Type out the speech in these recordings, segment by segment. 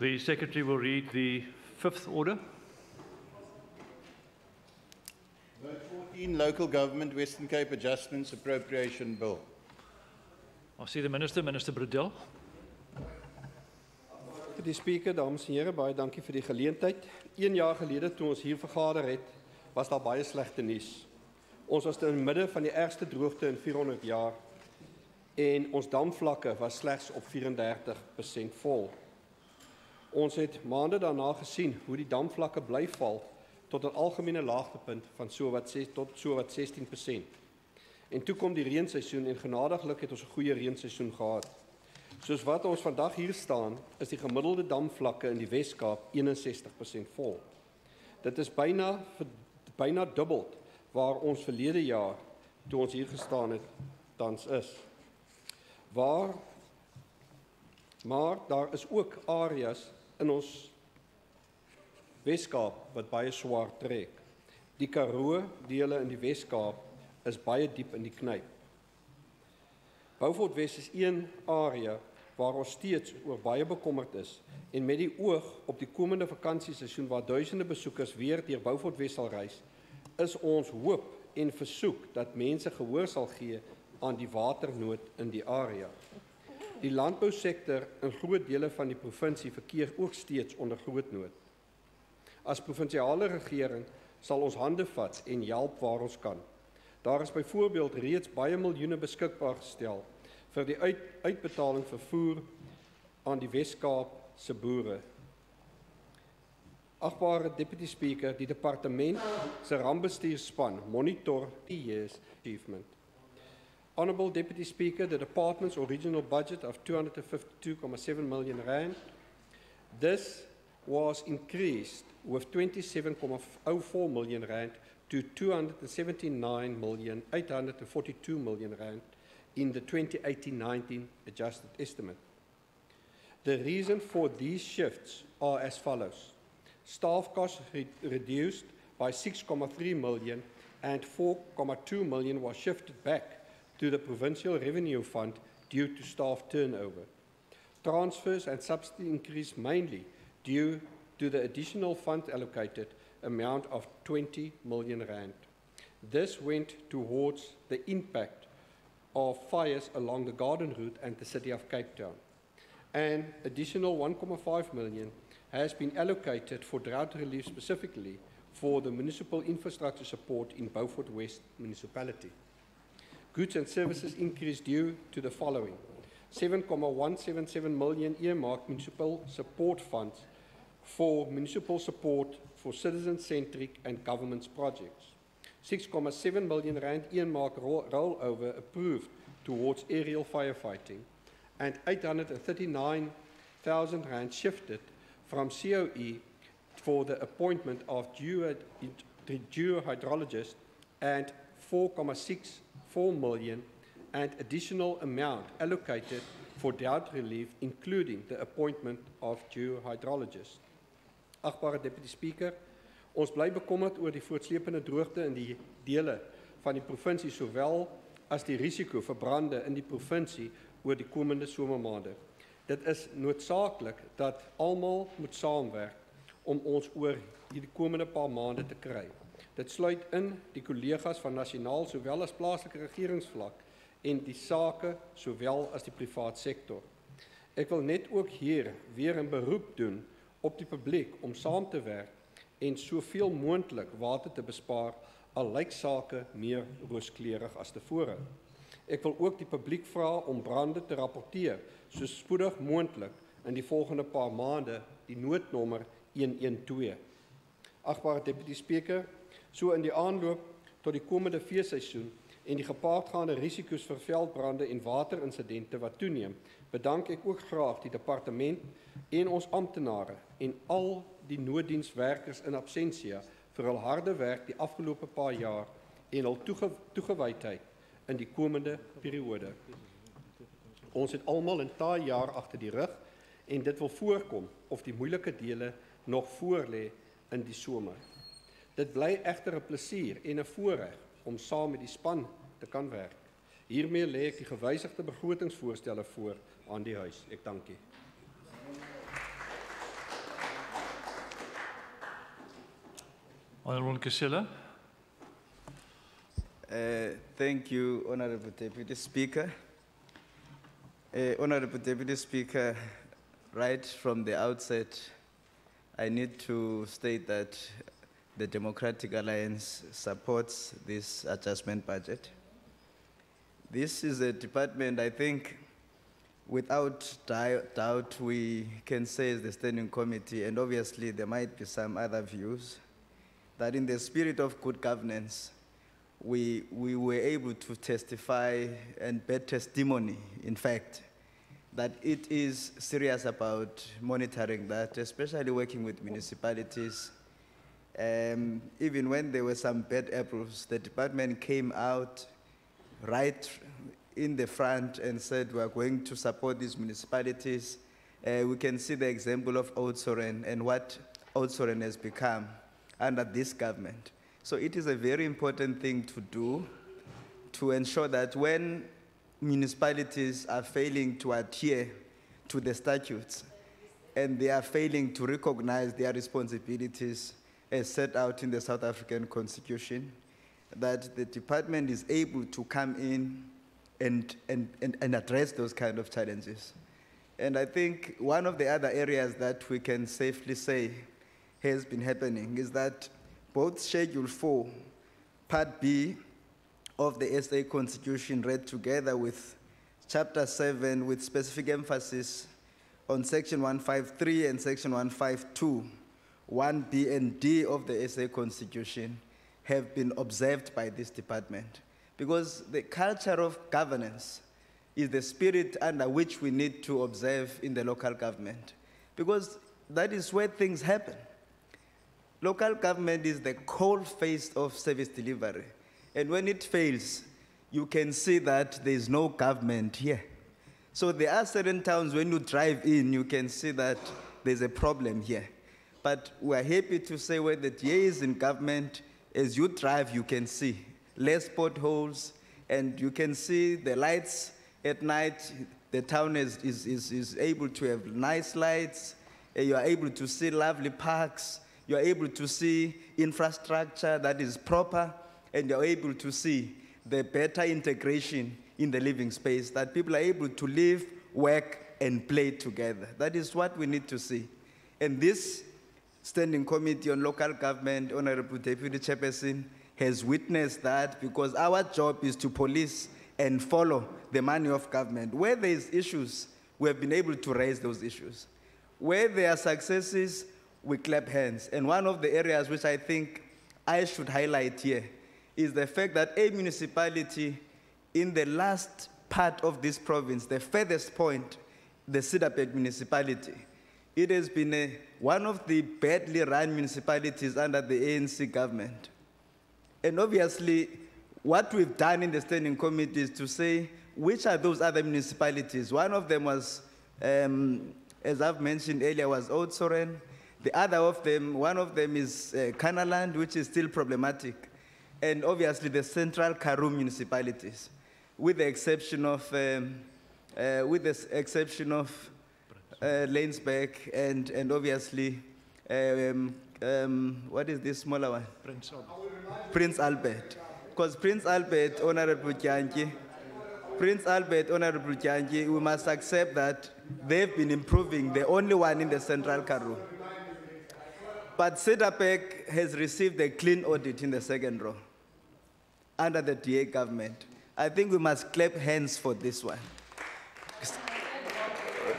The Secretary will read the fifth order. Vote 14, Local Government Western Cape Adjustments Appropriation Bill. I see the Minister, Minister Bredel. Vir die Speaker, dames en here, baie dankie vir die geleentheid. 1 jaar gelede toe ons hier vergader het, was daar baie slegte nuus. Ons was in die midde van die ergste droogte in 400 jaar en ons damvlakke was slegs op 34% vol. Ons het maande daarna gesien hoe die damvlakke bly val tot 'n algemene laagtepunt van tot so wat 16%. En toe kom die reenseisoen en genadiglik het ons 'n goeie reenseisoen gehad. Soos wat ons vandag hier staan, is die gemiddelde damvlakke in die Wes-Kaap 61% vol. Dit is byna dubbel waar ons verlede jaar toe ons hier gestaan het tans is. Maar daar is ook areas in ons Wes-Kaap wat baie swaar trek. Die Karoo dele in die Wes-Kaap is baie diep in die knyp. Beaufort Wes is een area waar ons steeds oor baie bekommerd is en met die oog op die komende vakansieseisoen waar duisende besoekers weer deur Beaufort Wes sal reis, is ons hoop en versoek dat mense gehoor sal gee aan die waternood in die area. Die landbousektor in groot dele van die provinsie verkeer ook steeds onder groot nood. As provinsiale regering sal ons hande vat en help waar ons kan. Daar is byvoorbeeld reeds baie miljoene beskikbaar gestel vir die uitbetaling vir voer aan die Wes-Kaap se boere. Agbare Deputy Speaker, die departement se rampbestuurspan monitor die year's achievement. Honourable Deputy Speaker, the department's original budget of 252.7 million rand, this was increased with 27.04 million rand to 279,842 million rand in the 2018-19 adjusted estimate. The reason for these shifts are as follows. Staff costs reduced by 6.3 million and 4.2 million was shifted back to the Provincial Revenue Fund due to staff turnover. Transfers and subsidy increased mainly due to the additional fund allocated amount of 20 million rand. This went towards the impact of fires along the Garden Route and the City of Cape Town. An additional 1.5 million has been allocated for drought relief specifically for the municipal infrastructure support in Beaufort West municipality. Goods and services increased due to the following. 7.177 million earmarked municipal support funds for municipal support for citizen-centric and government's projects. 6.7 million rand earmarked rollover approved towards aerial firefighting, and 839,000 rand shifted from COE for the appointment of geohydrologist and 4.64 million and additional amount allocated for drought relief, including the appointment of geohydrologists. Agbare Deputy Speaker, ons bly bekommerd oor die voortsleepende droogte in die dele van die provinsie sowel as die risiko vir brande in die provinsie oor die komende somermaande. Dit is noodsaaklik dat almal moet saamwerk om ons oor hierdie komende paar maande te kry. Dit sluit in die kollegas van nasionaal sowel as plaaslike regeringsvlak en die sake sowel as die privaat sektor. Ek wil net ook hier weer 'n beroep doen op die publiek om saam te werk en soveel moontlik water te bespaar, al lyk sake meer rooskleurig as tevore. Ek wil ook die publiek vra om brande te rapporteer so spoedig moontlik in die volgende paar maande die noodnommer 112. Agbare Deputy Speaker, so in die aanloop tot die komende feesseisoen en die gepaardgaande risiko's vir veldbrande en waterinsidente wat toeneem, bedank ek ook graag die departement en ons amptenare en al die nooddienswerkers in absentia vir hul harde werk die afgelope paar jaar en hul toegewydheid in die komende periode. Ons het almal 'n taai jaar agter die rug en dit wil voorkom of die moeilike dele nog voorlê in die somer. Dit bly egter 'n plesier en 'n voorreg om saam met die span te kan werk. Hiermee lê ek die gewysigde begrotingsvoorstelle voor aan die huis. Ek dank u. Honourable Nkosela. Thank you, Honorable Deputy Speaker. Honorable Deputy Speaker, right from the outset, I need to state that the Democratic Alliance supports this adjustment budget. This is a department, I think, without doubt, we can say as the Standing Committee, and obviously there might be some other views, that in the spirit of good governance, we were able to testify and bear testimony, in fact, that it is serious about monitoring that, especially working with municipalities. Even when there were some bad apples, the department came out right in the front and said, we are going to support these municipalities. We can see the example of Oudtshoorn and what Oudtshoorn has become under this government. So it is a very important thing to do to ensure that when municipalities are failing to adhere to the statutes and they are failing to recognize their responsibilities as set out in the South African Constitution, that the department is able to come in and address those kind of challenges. And I think one of the other areas that we can safely say has been happening is that both Schedule 4, Part B of the SA Constitution read together with Chapter 7 with specific emphasis on Section 153 and Section 152, 1B and D of the SA Constitution have been observed by this department. Because the culture of governance is the spirit under which we need to observe in the local government. Because that is where things happen. Local government is the cold face of service delivery. And when it fails, you can see that there is no government here. So there are certain towns when you drive in, you can see that there's a problem here. But we're happy to say where the DA is in government, as you drive, you can see less potholes, and you can see the lights at night. The town is able to have nice lights. You are able to see lovely parks. You are able to see infrastructure that is proper, and you are able to see the better integration in the living space, that people are able to live, work, and play together. That is what we need to see. And this Standing Committee on Local Government, Honorable Deputy Chairperson, has witnessed that, because our job is to police and follow the money of government. Where there is issues, we have been able to raise those issues. Where there are successes, we clap hands. And one of the areas which I think I should highlight here is the fact that a municipality in the last part of this province, the furthest point, the Cederberg municipality, it has been one of the badly run municipalities under the ANC government. And obviously, what we've done in the Standing Committee is to say, which are those other municipalities? One of them was, as I've mentioned earlier, was Oudtshoorn. The other of them, one of them is Kanaland, which is still problematic. And obviously the Central Karoo municipalities, with the exception of, Laingsburg and obviously, what is this smaller one? Prince Albert. Because Prince Albert, Honorable Kyanki, we must accept that they've been improving, the only one in the Central Karoo. But Cederberg has received a clean audit in the second row under the DA government. I think we must clap hands for this one.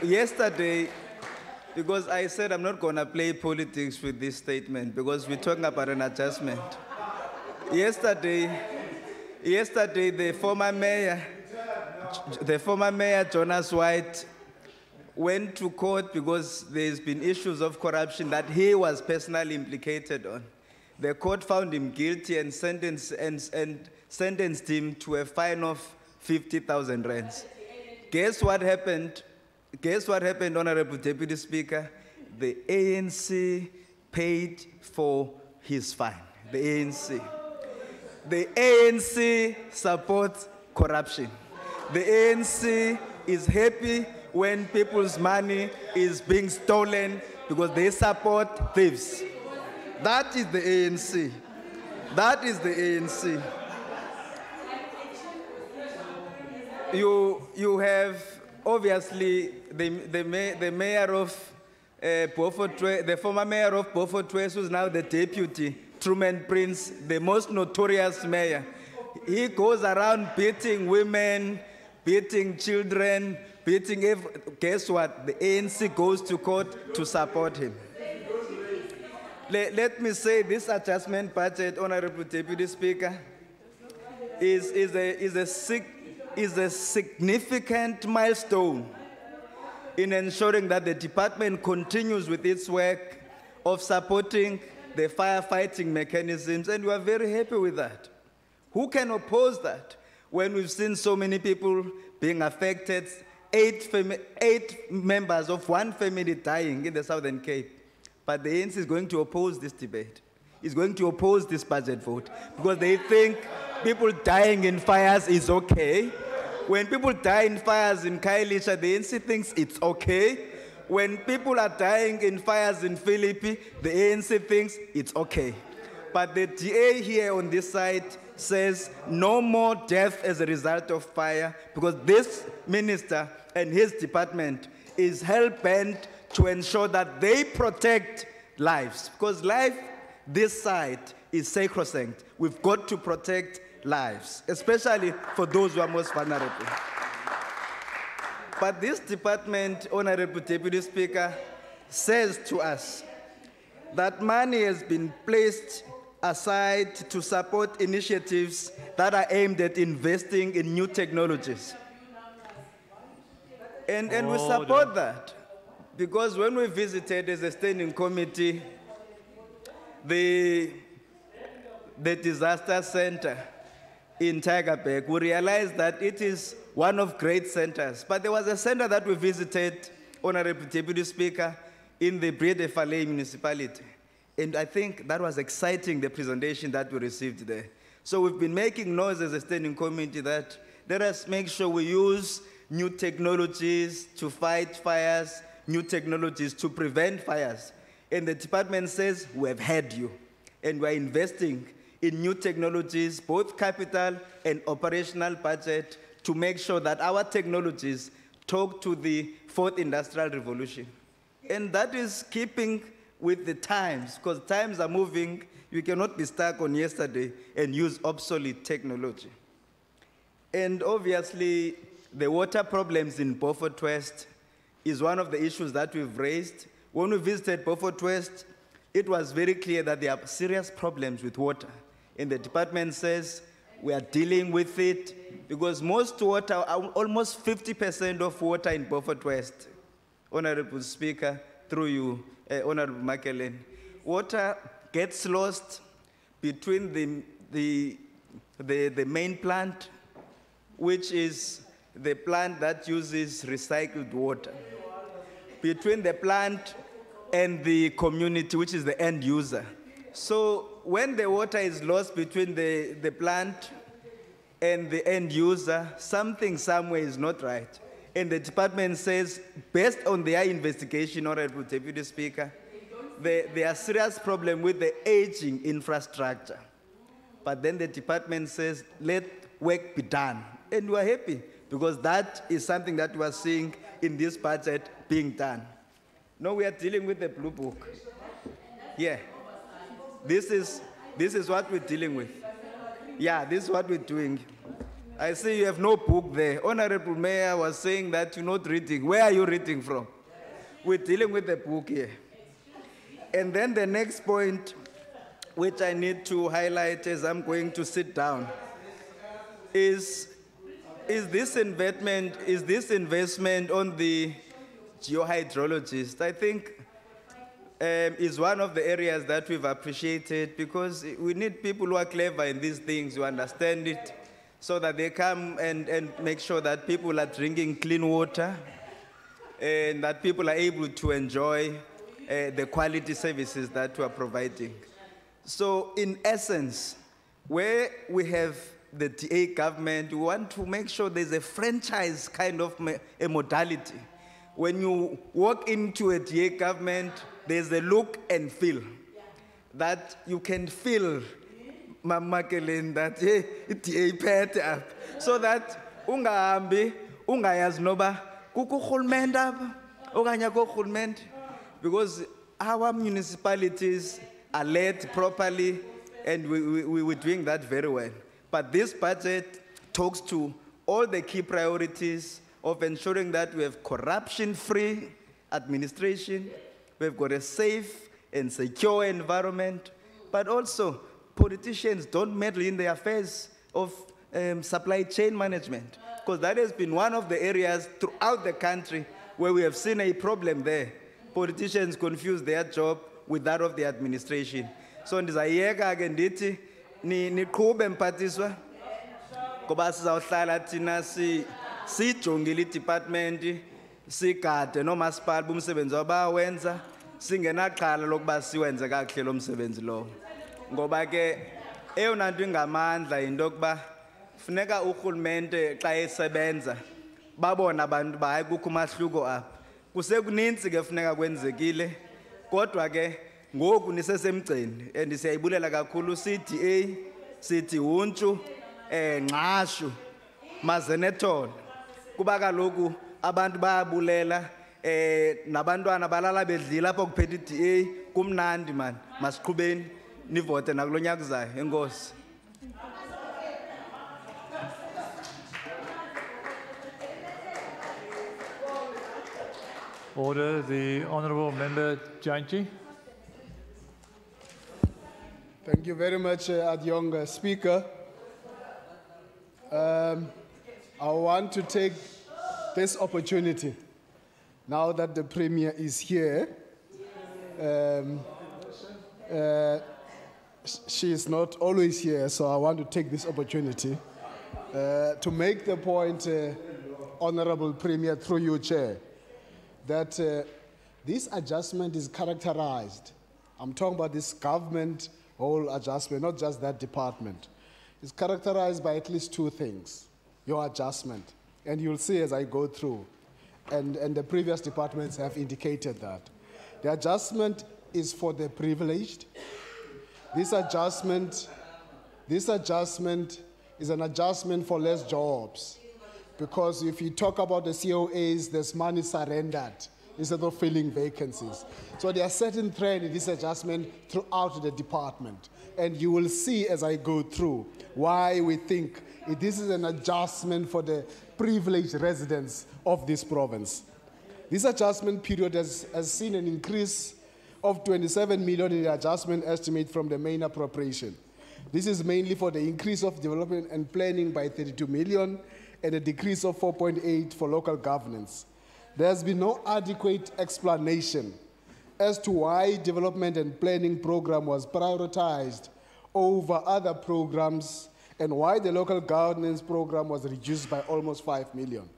Yesterday, because I said I'm not going to play politics with this statement because we're talking about an adjustment. Yesterday, the former mayor, Jonas White, went to court because there's been issues of corruption that he was personally implicated on. The court found him guilty and sentenced him to a fine of 50,000 rands. Guess what happened? Honorable Deputy Speaker? The ANC paid for his fine. The ANC. The ANC supports corruption. The ANC is happy when people's money is being stolen because they support thieves. That is the ANC. That is the ANC. You have, obviously, the mayor of Beaufort, the former mayor of Beaufort West, who's now the deputy, Truman Prince, the most notorious mayor. He goes around beating women, beating children, beating guess what? The ANC goes to court to support him. Let me say this adjustment budget, Honorable Deputy Speaker, is a significant milestone in ensuring that the department continues with its work of supporting the firefighting mechanisms, and we are very happy with that. Who can oppose that when we've seen so many people being affected, eight members of one family dying in the Southern Cape? But the ANC is going to oppose this debate. It's going to oppose this budget vote because they think people dying in fires is okay. When people die in fires in Khayelitsha, the ANC thinks it's okay. When people are dying in fires in Philippi, the ANC thinks it's okay. But the DA here on this side says no more death as a result of fire because this minister and his department is hell-bent to ensure that they protect lives. Because life, this side, is sacrosanct. We've got to protect lives, especially for those who are most vulnerable. But this department, Honorable Deputy Speaker, says to us that money has been placed aside to support initiatives that are aimed at investing in new technologies. And we support that because when we visited as a standing committee the disaster center in Tigerberg, we realized that it is one of great centers. But there was a center that we visited, Honorable Deputy Speaker, in the Breede-Valley municipality. And I think that was exciting, the presentation that we received there. So we've been making noise as a standing committee that let us make sure we use new technologies to fight fires, new technologies to prevent fires. And the department says, we have had you. And we're investing in new technologies, both capital and operational budget, to make sure that our technologies talk to the fourth industrial revolution. And that is keeping with the times, because times are moving. You cannot be stuck on yesterday and use obsolete technology. And obviously, the water problems in Beaufort West is one of the issues that we've raised. When we visited Beaufort West, it was very clear that there are serious problems with water. And the department says we are dealing with it because most water, almost 50% of water in Beaufort West, Honorable Speaker, through you, Honorable Makelen, water gets lost between the main plant, which is the plant that uses recycled water, between the plant and the community, which is the end user. So when the water is lost between the plant and the end user, something somewhere is not right. And the department says, based on their investigation, Honorable Deputy Speaker, there are serious problems with the aging infrastructure. But then the department says, let work be done. And we're happy because that is something that we're seeing in this budget being done. Now we are dealing with the Blue Book. Yeah. This is what we're dealing with. Yeah, this is what we're doing. I see you have no book there. Honorable Mayor was saying that you're not reading. Where are you reading from? We're dealing with the book here. And then the next point, which I need to highlight as I'm going to sit down, is this investment on the geohydrologist, I think, is one of the areas that we've appreciated because we need people who are clever in these things, who understand it, so that they come and make sure that people are drinking clean water and that people are able to enjoy the quality services that we are providing. So in essence, where we have the DA government, we want to make sure there's a franchise kind of a modality. When you walk into a DA government, there's a look and feel that you can feel Mamakelin that it pet up so that ungahambi ungayazi noba kukurhulumente apha okanye akurhulumente, because our municipalities are led properly and we're doing that very well. But this budget talks to all the key priorities of ensuring that we have corruption-free administration, we've got a safe and secure environment, but also politicians don't meddle in the affairs of supply chain management, because that has been one of the areas throughout the country where we have seen a problem there. Politicians confuse their job with that of the administration. So ndizayeka ke ndithi niqhube mphathiswa ngoba sizawuhlala thina sijongile idepartment sigade nomasipala bomsebenzi abawenza singenaxhala lokuba siwenze kakuhle lo msebenzi lo, ngoba ke eyona nto ingamandla into yokuba funeka urhulumente xa esebenza babona abantu ba hayi kukho umahluko apha. Kusekuninzi ke funeka kwenzekile, kodwa ke ngoku nisesemgceni and siyayibulela kakhulu CDA sithi untshu ngqashu mazenethona kuba kaloku abantu bayabulela nabantwana balala bedlile apho kuphethe iDA kumnandi man. Masiqhubeni nivote nakulo nyaka uzayo. Enkosi. Order, the Honourable Member Janchi. Thank you very much, Adyong Speaker. I want to take this opportunity, now that the Premier is here. She is not always here, so I want to take this opportunity to make the point, Honourable Premier, through you, Chair, that this adjustment is characterized. I'm talking about this government whole adjustment, not just that department. It's characterized by at least two things, your adjustment. And you'll see as I go through, and the previous departments have indicated that. The adjustment is for the privileged. This adjustment is an adjustment for less jobs. Because if you talk about the COAs, there's money surrendered instead of filling vacancies. So there are certain trends in this adjustment throughout the department. And you will see as I go through why we think this is an adjustment for the privileged residents of this province. This adjustment period has seen an increase of 27 million in the adjustment estimate from the main appropriation. This is mainly for the increase of development and planning by 32 million and a decrease of 4.8 for local governance. There has been no adequate explanation as to why development and planning program was prioritized over other programs and why the local governance program was reduced by almost 5 million.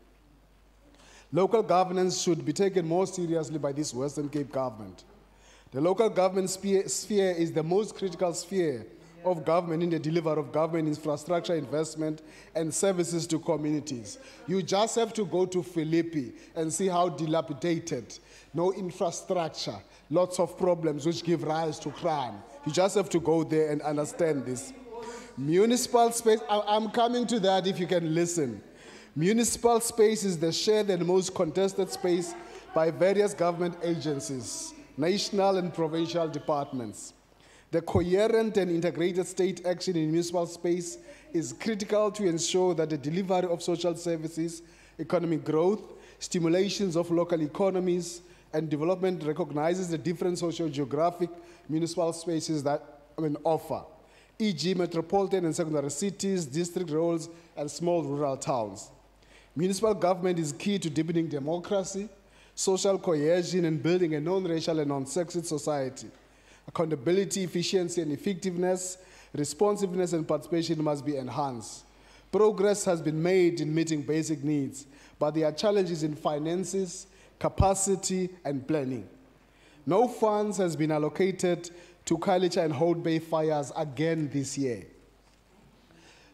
Local governance should be taken more seriously by this Western Cape government. The local government sphere is the most critical sphere of government in the delivery of government infrastructure investment and services to communities. You just have to go to Philippi and see how dilapidated, no infrastructure, lots of problems which give rise to crime. You just have to go there and understand this. Municipal space, I'm coming to that if you can listen. Municipal space is the shared and most contested space by various government agencies, national and provincial departments. The coherent and integrated state action in municipal space is critical to ensure that the delivery of social services, economic growth, stimulations of local economies, and development recognizes the different socio-geographic municipal spaces that offer, e.g. metropolitan and secondary cities, district roles, and small rural towns. Municipal government is key to deepening democracy, social cohesion, and building a non-racial and non-sexist society. Accountability, efficiency, and effectiveness, responsiveness, and participation must be enhanced. Progress has been made in meeting basic needs, but there are challenges in finances, capacity, and planning. No funds has been allocated to Khayelitsha and Holt Bay fires again this year.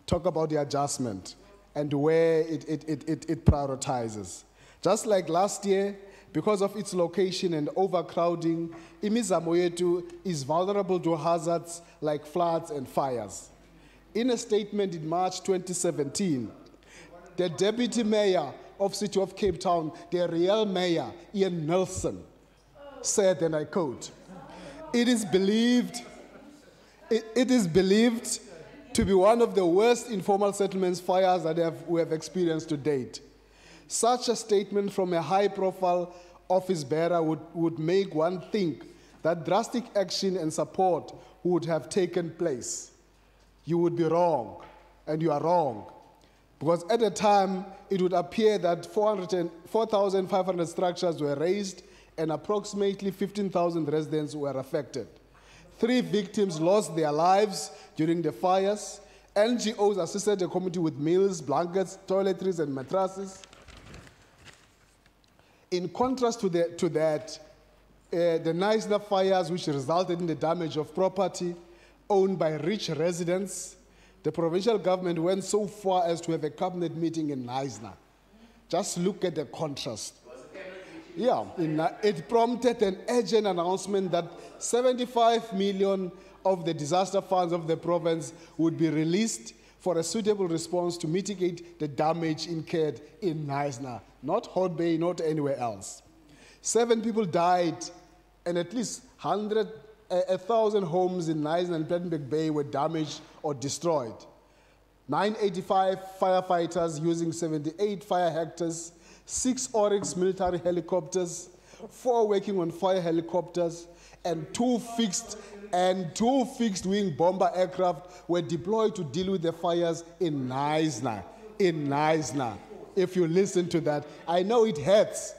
Talk about the adjustment and where it prioritizes. Just like last year, Because of its location and overcrowding, imizamo yethu is vulnerable to hazards like floods and fires. In a statement in March 2017, the Deputy Mayor of City of Cape Town, the real Mayor, Ian Nelson, said, and I quote, it is believed to be one of the worst informal settlements fires that we have experienced to date. Such a statement from a high-profile office bearer would make one think that drastic action and support would have taken place. You would be wrong, and you are wrong. Because at the time, it would appear that 4,500 structures were razed and approximately 15,000 residents were affected. 3 victims lost their lives during the fires. NGOs assisted the community with meals, blankets, toiletries, and mattresses. In contrast to that, the Knysna fires, which resulted in the damage of property owned by rich residents, the provincial government went so far as to have a cabinet meeting in Knysna. Just look at the contrast. Yeah, it prompted an urgent announcement that 75 million of the disaster funds of the province would be released for a suitable response to mitigate the damage incurred in Knysna, not Hot Bay, not anywhere else. 7 people died, and at least 1,000 homes in Knysna and Plettenberg Bay were damaged or destroyed. 985 firefighters using 78 fire hectares, 6 Oryx military helicopters, 4 working on fire helicopters, and 2 fixed-wing bomber aircraft were deployed to deal with the fires in Knysna. In Knysna. If you listen to that, I know it hurts.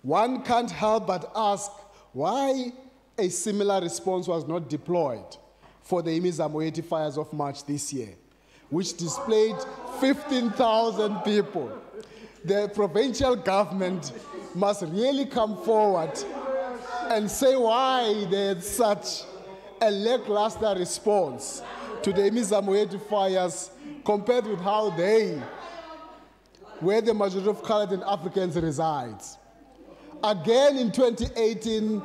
One can't help but ask why a similar response was not deployed for the imizamo fires of March this year, which displayed 15,000 people. The provincial government must really come forward and say why they had such a lackluster response to the imizamo fires compared with how where the majority of colored and Africans resides. Again in 2018,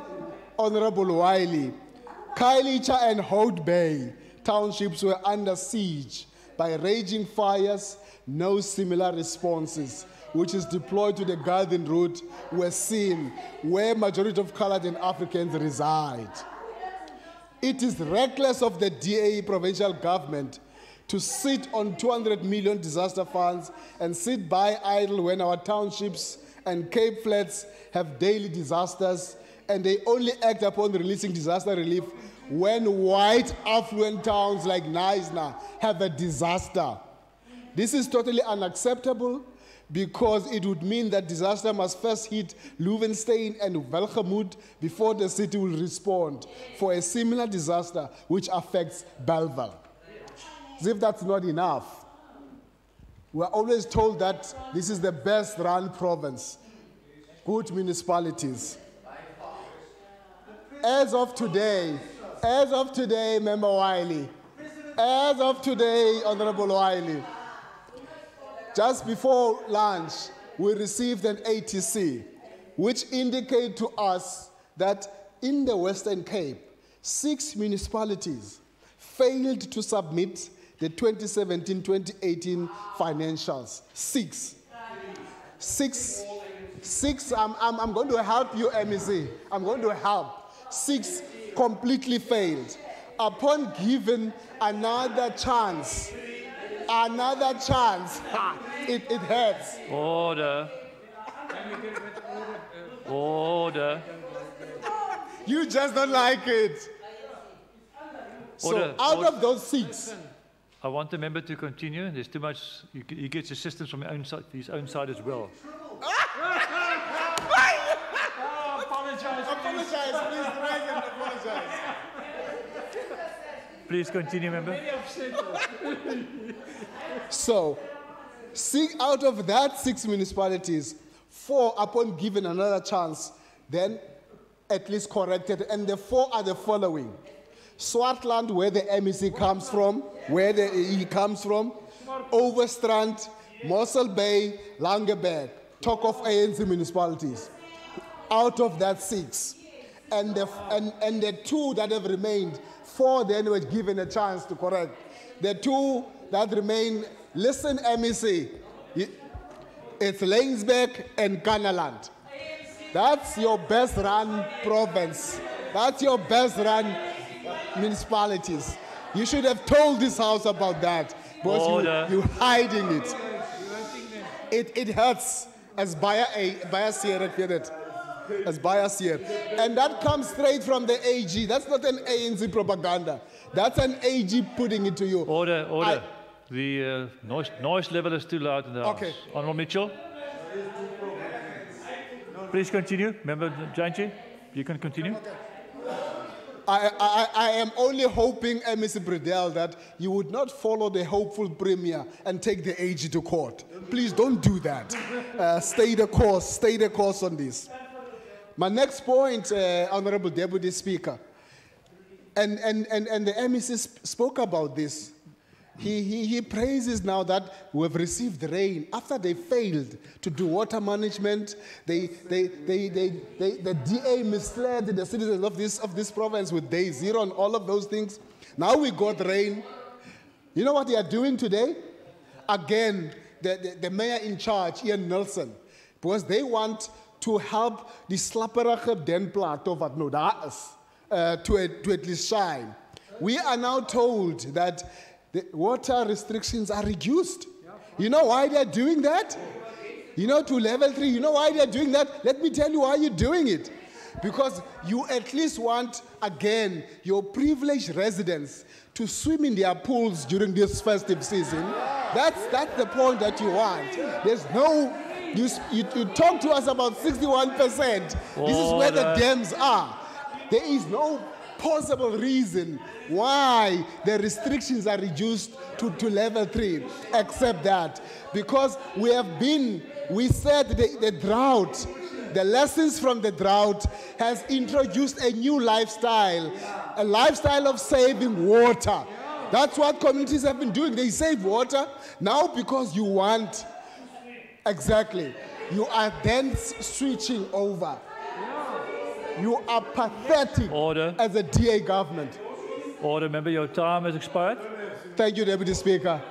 Honorable Wiley, Khayelitsha and Hout Bay townships were under siege by raging fires. No similar responses, which is deployed to the Garden route, were seen where majority of colored and Africans reside. It is reckless of the DA provincial government to sit on 200 million disaster funds and sit by idle when our townships and Cape Flats have daily disasters, and they only act upon releasing disaster relief when white affluent towns like Knysna have a disaster. This is totally unacceptable because it would mean that disaster must first hit Loewenstein and Welgemoed before the city will respond for a similar disaster which affects Bellville. As if that's not enough. We're always told that this is the best run province. Good municipalities. As of today, Member Wiley, as of today, Honorable Wiley, just before lunch, we received an ATC, which indicate to us that in the Western Cape, 6 municipalities failed to submit the 2017-2018 financials. 6. I'm going to help you, MEC. I'm going to help. 6 completely failed. Upon given another chance, it hurts. Order. Order. You just don't like it. Order. So out of those 6, I want the member to continue. There's too much. He gets assistance from his own side as well. Apologize, please, Dragon, apologize. Please continue, member. So, out of that 6 municipalities, 4, upon given another chance, then at least corrected, and the 4 are the following. Swartland, where the MEC comes from, Overstrand, Mossel Bay, Langeberg. talk of ANC municipalities. Out of that 6, and the 2 that have remained, 4 then were given a chance to correct. The 2 that remain, listen, MEC, it's Lanesburg and Kanaland. That's your best run province. That's your best run municipalities. You should have told this house about that, because you're hiding it. It hurts as bias here at Pierre. As bias here. And that comes straight from the AG. That's not an ANC propaganda. That's an AG putting it to you. Order. The noise level is too loud in the house. Okay. Honourable Mitchell. Please continue. Member Janchi, you can continue. I am only hoping, Mr. Bredell, that you would not follow the hopeful premier and take the AG to court. Please don't do that. Stay the course on this. My next point, Honorable Deputy Speaker, and the MEC spoke about this. He praises now that we have received rain after they failed to do water management. The DA misled the citizens of this province with day 0 and all of those things. Now we got rain. You know what they are doing today? Again, the mayor in charge, Ian Nelson, because they want to help the slapperige den plateau wat nou daar is, to at least shine. We are now told that the water restrictions are reduced. You know why they're doing that? You know, to level 3, you know why they're doing that? Let me tell you why you're doing it. Because you at least want, again, your privileged residents to swim in their pools during this festive season. That's the point that you want. There's no... You talk to us about 61%. This is where the dams are. There is no possible reason why the restrictions are reduced to level 3, except that. Because we said the drought, the lessons from the drought has introduced a new lifestyle, a lifestyle of saving water. That's what communities have been doing. They save water. Now because you want... Exactly. You are then switching over. You are pathetic as a DA government. Order, member, your time has expired. Thank you, Deputy Speaker.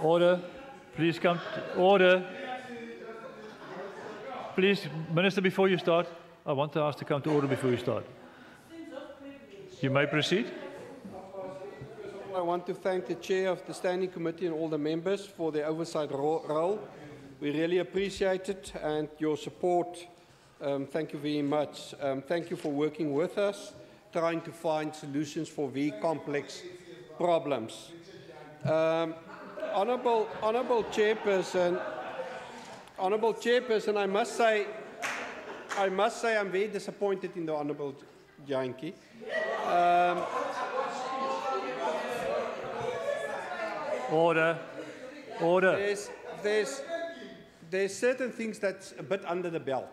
Order. Please come. Order. Please, Minister, before you start, I want to ask to come to order before you start. You may proceed. I want to thank the Chair of the Standing Committee and all the members for their oversight role. We really appreciate it and your support. Thank you very much. Thank you for working with us, trying to find solutions for very complex problems. Honourable Chairperson, I must say I'm very disappointed in the Honourable Janki. Order. There's certain things that's a bit under the belt,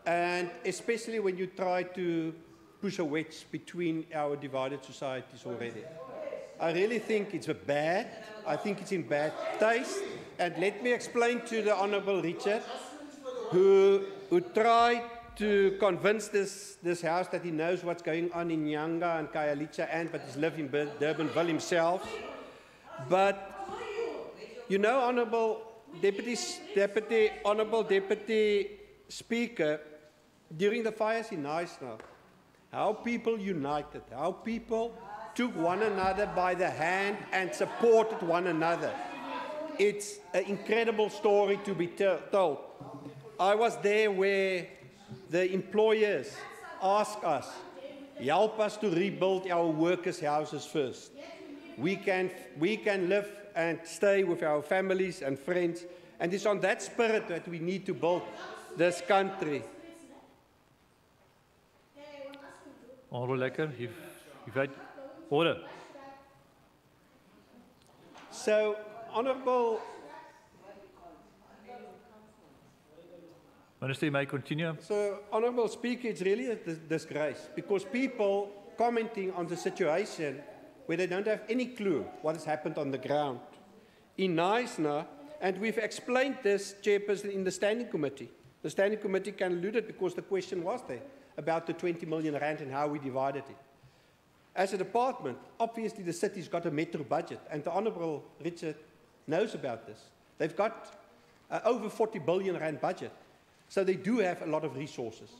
and especially when you try to push a wedge between our divided societies already. I really think it's bad. I think it's in bad taste. And let me explain to the Honourable Richard, who tried to convince this house that he knows what's going on in Nyanga and Khayelitsha, but he's lived in Durbanville himself. But, you know, Honourable Deputy Speaker, during the fires in Knysna, how people united, how people took one another by the hand and supported one another. It's an incredible story to be told. I was there where the employers asked us, help us to rebuild our workers' houses first. We can live and stay with our families and friends, and it's on that spirit that we need to build this country. Honourable Lekker, you've had order. So, Honourable Minister, you may continue. So, Honourable Speaker, it's really a disgrace because people commenting on the situation where they don't have any clue what has happened on the ground. In Knysna, and we've explained this, Chairperson, in the Standing Committee. The Standing Committee can allude it because the question was there about the 20 million rand and how we divided it. As a department, obviously the city's got a metro budget, and the Honourable Richard knows about this. They've got over 40 billion rand budget, so they do have a lot of resources.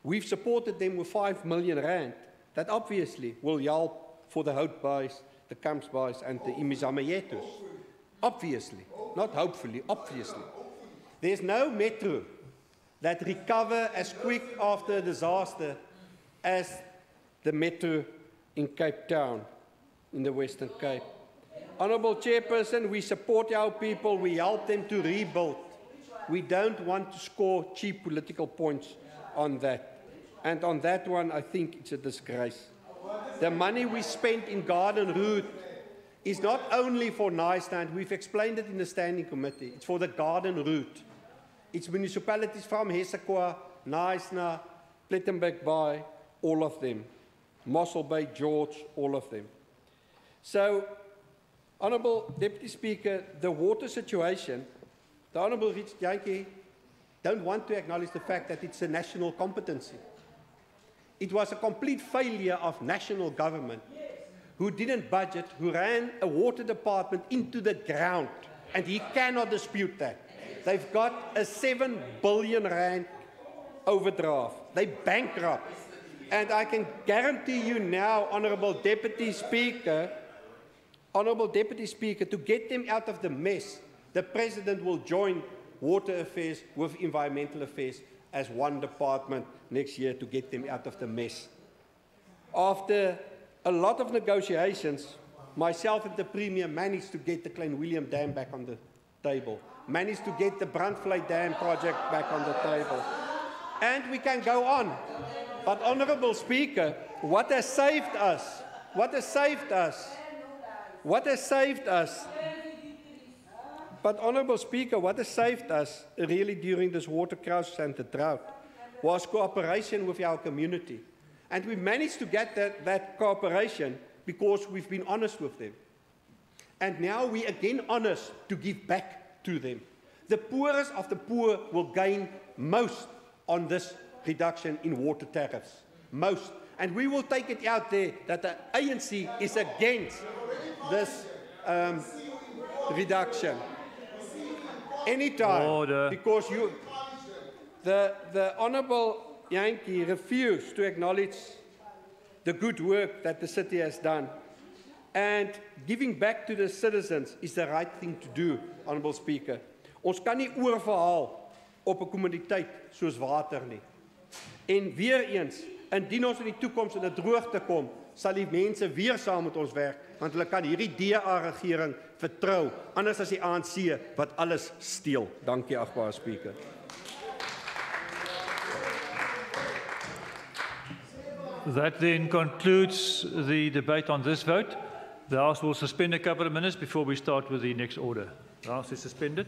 We've supported them with 5 million rand. That obviously will help for the Houtbuys, the Kampsbuys, and the Imizamayetus. Obviously, not hopefully, obviously. There's no metro that recover as quick after a disaster as the metro in Cape Town, in the Western Cape. Honourable Chairperson, we support our people, we help them to rebuild. We don't want to score cheap political points on that. And on that one, I think it's a disgrace. The money we spent in Garden Route is not only for Knysna, and we've explained it in the Standing Committee, it's for the Garden Route. It's municipalities from Hessequa, Knysna, Plettenberg Bay, all of them. Mossel Bay, George, all of them. So, Honourable Deputy Speaker, the water situation, the Honourable Richard Jantjie don't want to acknowledge the fact that it's a national competency. It was a complete failure of national government who didn't budget, who ran a water department into the ground, and he cannot dispute that. They've got a 7 billion rand overdraft. They bankrupt. And I can guarantee you now, Honourable Deputy Speaker, to get them out of the mess, the President will join Water Affairs with Environmental Affairs as one department next year to get them out of the mess. After a lot of negotiations, myself and the Premier managed to get the Klein Willem Dam back on the table, managed to get the Brandvlei Dam project back on the table. And we can go on. But, Honourable Speaker, what has saved us? What has saved us? What has saved us? But, Honourable Speaker, what has saved us really during this water crisis and the drought was cooperation with our community. And we managed to get that cooperation because we've been honest with them. And now we again honest to give back to them. The poorest of the poor will gain most on this reduction in water tariffs. Most. And we will take it out there that the ANC is against this reduction. Anytime. Order. Because the Honourable Jantjie refused to acknowledge the good work that the city has done. And giving back to the citizens is the right thing to do, Honourable Speaker. Ons kan nie oorverhaal op 'n kommoditeit soos water nie. En weer eens, indien ons in die toekoms in 'n droogte kom, sal die mense weer saam met ons werk, want hulle kan hierdie DA-regering vertrou, anders as die ANC wat alles steel. Dankie, agbare Speaker. That then concludes the debate on this vote. The House will suspend a couple of minutes before we start with the next order. The House is suspended.